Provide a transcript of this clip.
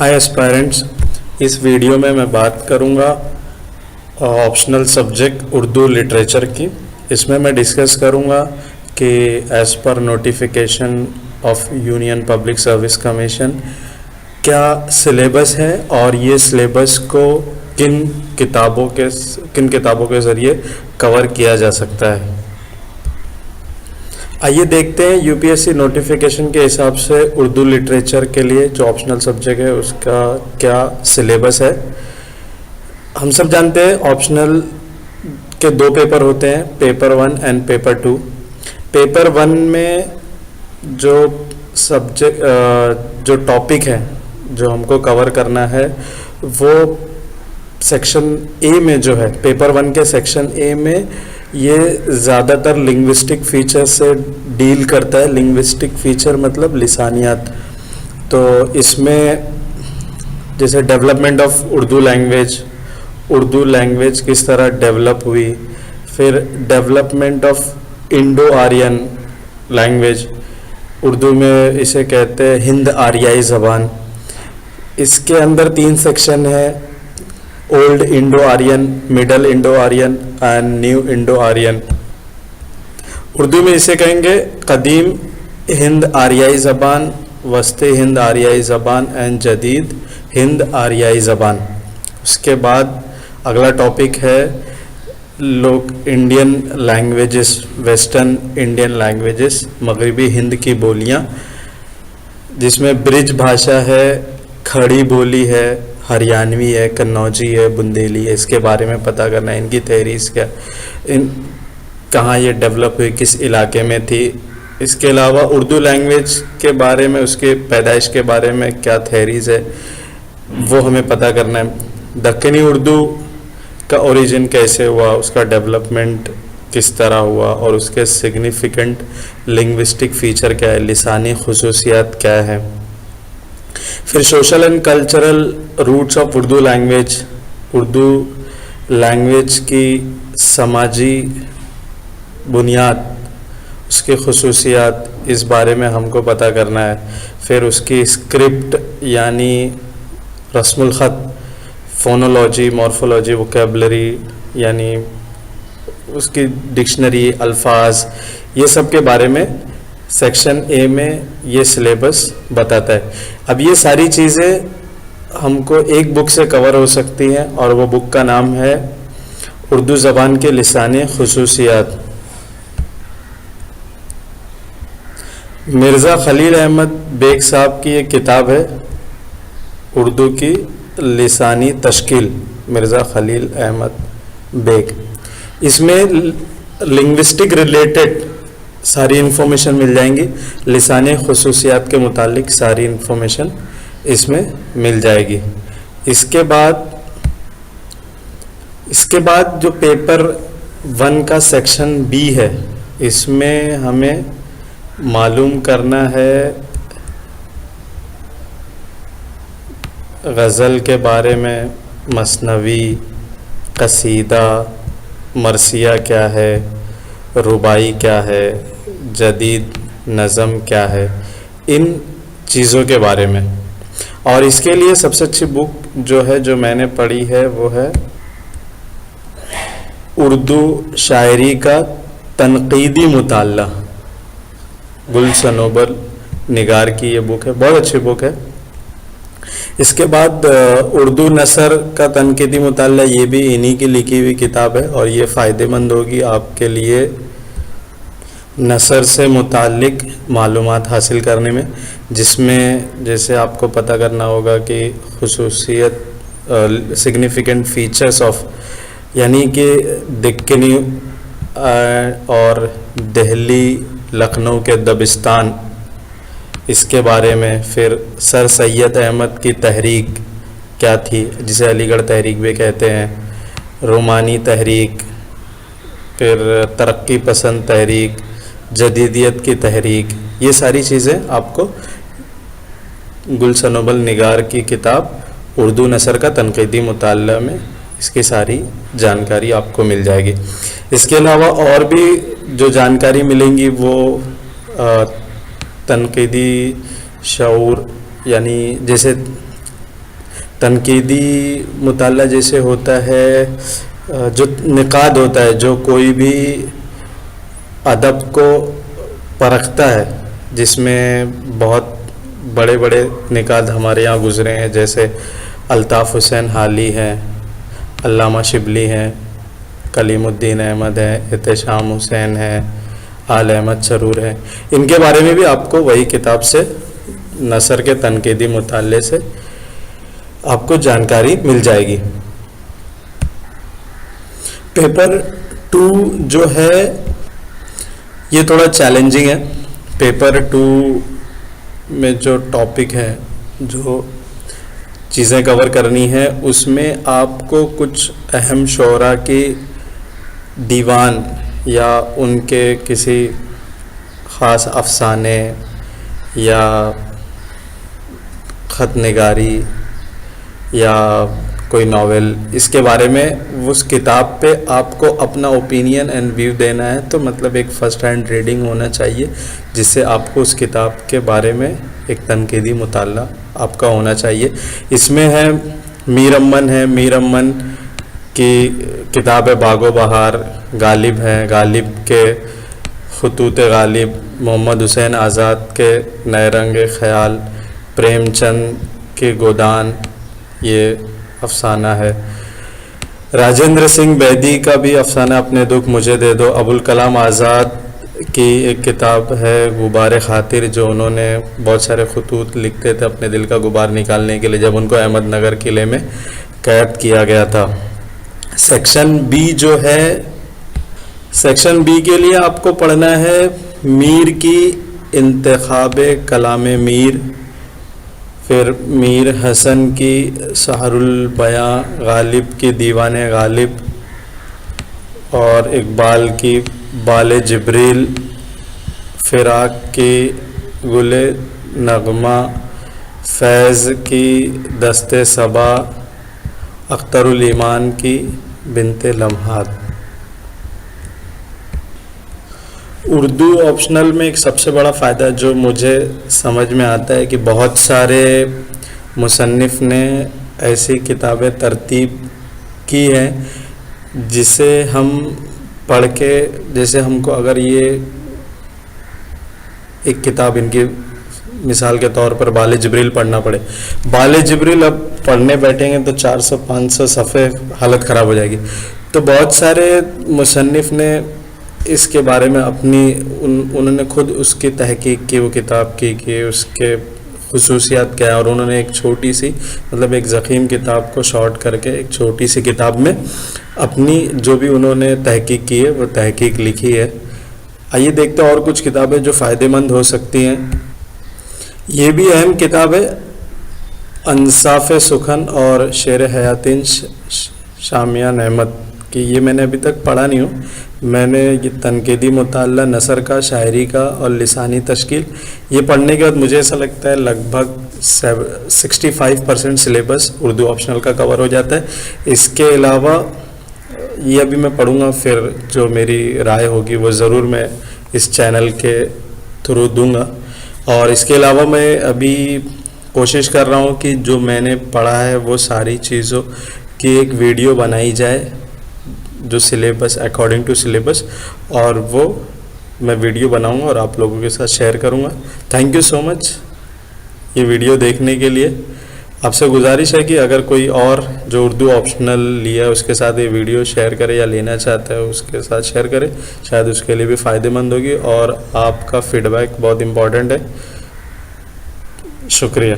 हाय aspirants, इस video में मैं बात करूंगा ऑप्शनल सब्जेक्ट उर्दू लिटरेचर की। इसमें मैं डिस्कस करूंगा कि as per notification of union public service commission क्या सिलेबस है और ये सिलेबस को किन किताबों के ज़रिए कवर किया जा सकता है। आइए देखते हैं यूपीएससी नोटिफिकेशन के हिसाब से उर्दू लिटरेचर के लिए जो ऑप्शनल सब्जेक्ट है उसका क्या सिलेबस है। हम सब जानते हैं ऑप्शनल के दो पेपर होते हैं, पेपर 1 एंड पेपर 2। पेपर 1 में जो सब्जेक्ट जो टॉपिक है जो हमको कवर करना है वो सेक्शन ए में जो है, पेपर 1 के सेक्शन ए में ये ज़्यादातर लिंग्विस्टिक फीचर से डील करता है। लिंग्विस्टिक फीचर मतलब लिसानियात। तो इसमें जैसे डेवलपमेंट ऑफ उर्दू लैंग्वेज किस तरह डेवलप हुई, फिर development of Indo Aryan language, Urdu में इसे कहते हैं हिंद आर्याई ज़बान। इसके अंदर 3 सेक्शन है, old Indo Aryan, middle Indo Aryan and new Indo Aryan. Urdu में इसे कहेंगे कदीम हिंद आर्याई ज़बान, वस्ती हिंद आर्याई ज़बान एंड जदीद हिंद आर्याई ज़बान। उसके बाद अगला टॉपिक है लोग Indian languages, western Indian languages, मगरबी हिंद की बोलियाँ, जिसमें ब्रिज भाषा है, खड़ी बोली है, हरियाणवी है, कन्नौजी है, बुंदेली है। इसके बारे में पता करना है, इनकी थेरीज क्या, कहाँ ये डेवलप हुई, किस इलाके में थी। इसके अलावा उर्दू लैंग्वेज के बारे में, उसके पैदाइश के बारे में क्या थेरीज है वो हमें पता करना है। दक्कनी उर्दू का ओरिजिन कैसे हुआ, उसका डेवलपमेंट किस तरह हुआ और उसके सिग्निफिकेंट लिंग्विस्टिक फीचर क्या है, लिसानी खुसूसियात क्या है। फिर social and cultural roots of Urdu language की समाजी बुनियाद, उसकी खुसूसियात, इस बारे में हमको पता करना है। फिर उसकी स्क्रिप्ट यानी रस्मुल ख़त, फोनोलॉजी, मॉर्फोलॉजी, वोकैबुलरी यानी उसकी डिक्शनरी, अल्फाज, ये सब के बारे में सेक्शन ए में ये सिलेबस बताता है। अब ये सारी चीज़ें हमको एक बुक से कवर हो सकती हैं और वो बुक का नाम है उर्दू ज़बान के लिसानी खुसूसियात। मिर्ज़ा खलील अहमद बेग साहब की ये किताब है, उर्दू की लिसानी तश्कील, मिर्ज़ा खलील अहमद बेग। इसमें लिंग्विस्टिक रिलेटेड सारी इन्फॉर्मेशन मिल जाएंगी, लिसानी खुसूसियात के मुतालिक सारी इन्फॉर्मेशन इसमें मिल जाएगी। इसके बाद जो पेपर 1 का सेक्शन बी है, इसमें हमें मालूम करना है गज़ल के बारे में, मसनवी, कसीदा, मरसिया क्या है, रुबाई क्या है, जदीद नज़म क्या है, इन चीज़ों के बारे में। और इसके लिए सबसे अच्छी बुक जो है, जो मैंने पढ़ी है, वो है उर्दू शायरी का तनकीदी मुताला, गुल सनोबर निगार की ये बुक है, बहुत अच्छी बुक है। इसके बाद उर्दू नसर का तनकीदी मुताला, ये भी इन्हीं की लिखी हुई किताब है और ये फ़ायदेमंद होगी आपके लिए नसर से मुतालिक मालूमात हासिल करने में, जिसमें जैसे आपको पता करना होगा कि खुसूसियत, सिग्निफिकेंट फीचर्स ऑफ, यानी कि दक्कनी और दिल्ली, लखनऊ के दबिस्तान, इसके बारे में। फिर सर सैयद अहमद की तहरीक क्या थी, जिसे अलीगढ़ तहरीक भी कहते हैं, रोमानी तहरीक, फिर तरक्की पसंद तहरीक, जदीदियत की तहरीक, ये सारी चीज़ें आपको गुल सनोबर निगार की किताब उर्दू नसर का तनकीदी मुताला में इसकी सारी जानकारी आपको मिल जाएगी। इसके अलावा और भी जो जानकारी मिलेंगी वो तनकीदी शऊर, यानी जैसे تنقیدی مطالعہ جیسے ہوتا ہے جو نقاد ہوتا ہے، جو کوئی بھی ادب کو پرکھتا ہے، جس میں بہت بڑے بڑے نقاد ہمارے یہاں گزرے ہیں، جیسے الطاف حسین حالی ہیں، علامہ شبلی ہیں، کلیم الدین احمد ہیں، احتشام حسین ہیں، آل احمد سرور ہیں. ان کے بارے میں بھی آپ کو وہی کتاب سے، نثر کے تنقیدی مطالعے سے آپ کو جانکاری مل جائے گی. پیپر 2 جو ہے یہ تھوڑا چیلنجنگ ہے. پیپر 2 میں جو ٹاپک ہے، جو چیزیں کور کرنی ہے، اس میں آپ کو کچھ اہم شعراء کی دیوان یا ان کے کسی خاص افسانے یا خط نگاری یا کوئی ناول، اس کے بارے میں اس کتاب پہ آپ کو اپنا اوپینین اینڈ ویو دینا ہے. تو مطلب ایک فرسٹ ہینڈ ریڈنگ ہونا چاہیے، جس سے آپ کو اس کتاب کے بارے میں ایک تنقیدی مطالعہ آپ کا ہونا چاہیے. اس میں ہے میر امن کی کتاب ہے باغ و بہار، غالب ہے، غالب کے خطوط غالب، محمد حسین آزاد کے نئے رنگ خیال، پریم چند کے گودان، یہ افسانہ ہے. راجندر سنگھ بیدی کا بھی افسانہ اپنے دکھ مجھے دے دو. ابوالکلام آزاد کی ایک کتاب ہے غبار خاطر، جو انہوں نے بہت سارے خطوط لکھتے تھے اپنے دل کا غبار نکالنے کے لیے جب ان کو احمد نگر قلعے میں قید کیا گیا تھا. سیکشن بی جو ہے، سیکشن بی کے لیے آپ کو پڑھنا ہے میر کی انتخاب کلام میر، پھر میر حسن کی سحر البیاں، غالب کی دیوان غالب، اور اقبال کی بال جبریل، فراق کی گل نغمہ، فیض کی دست صبا، اختر الایمان کی بنت لمحات. اردو آپشنل میں ایک سب سے بڑا فائدہ جو مجھے سمجھ میں آتا ہے کہ بہت سارے مصنف نے ایسی کتابیں ترتیب کی ہیں جسے ہم پڑھ کے، جیسے ہم کو اگر یہ ایک کتاب ان کی مثال کے طور پر بال جبریل پڑھنا پڑے، بال جبریل اب پڑھنے بیٹھیں گے تو 400-500 صفحے، حالت خراب ہو جائے گی. تو بہت سارے مصنف نے اس کے بارے میں انہوں نے خود اس کی تحقیق کی، وہ کتاب کی کہ اس کے خصوصیات کیا ہے، اور انہوں نے ایک چھوٹی سی، مطلب ایک ضخیم کتاب کو شارٹ کر کے ایک چھوٹی سی کتاب میں اپنی جو بھی انہوں نے تحقیق کی ہے وہ تحقیق لکھی ہے. آئیے دیکھتے ہیں اور کچھ کتابیں جو فائدہ مند ہو سکتی ہیں. یہ بھی اہم کتاب ہے انصاف سخن اور شعر حیاتین شامیان احمد کی. یہ میں نے ابھی تک پڑھا نہیں ہوں. میں نے یہ تنقیدی مطالعہ نثر کا، شاعری کا اور لسانی تشکیل، یہ پڑھنے کے بعد مجھے ایسا لگتا ہے لگ بھگ 65% سلیبس اردو آپشنل کا کور ہو جاتا ہے. اس کے علاوہ یہ ابھی میں پڑھوں گا، پھر جو میری رائے ہوگی وہ ضرور میں اس چینل کے تھرو دوں گا. اور اس کے علاوہ میں ابھی کوشش کر رہا ہوں کہ جو میں نے پڑھا ہے وہ ساری چیزوں کی ایک ویڈیو بنائی جائے جو سلیبس اکارڈنگ ٹو سلیبس، اور وہ میں ویڈیو بناؤں گا اور آپ لوگوں کے ساتھ شیئر کروں گا. تھینک یو سو مچ یہ ویڈیو دیکھنے کے لیے. آپ سے گزارش ہے کہ اگر کوئی اور جو اردو آپشنل لیا ہے اس کے ساتھ یہ ویڈیو شیئر کرے یا لینا چاہتا ہے اس کے ساتھ شیئر کرے، شاید اس کے لیے بھی فائدہ مند ہوگی. اور آپ کا فیڈ بیک بہت امپورٹنٹ ہے. شکریہ.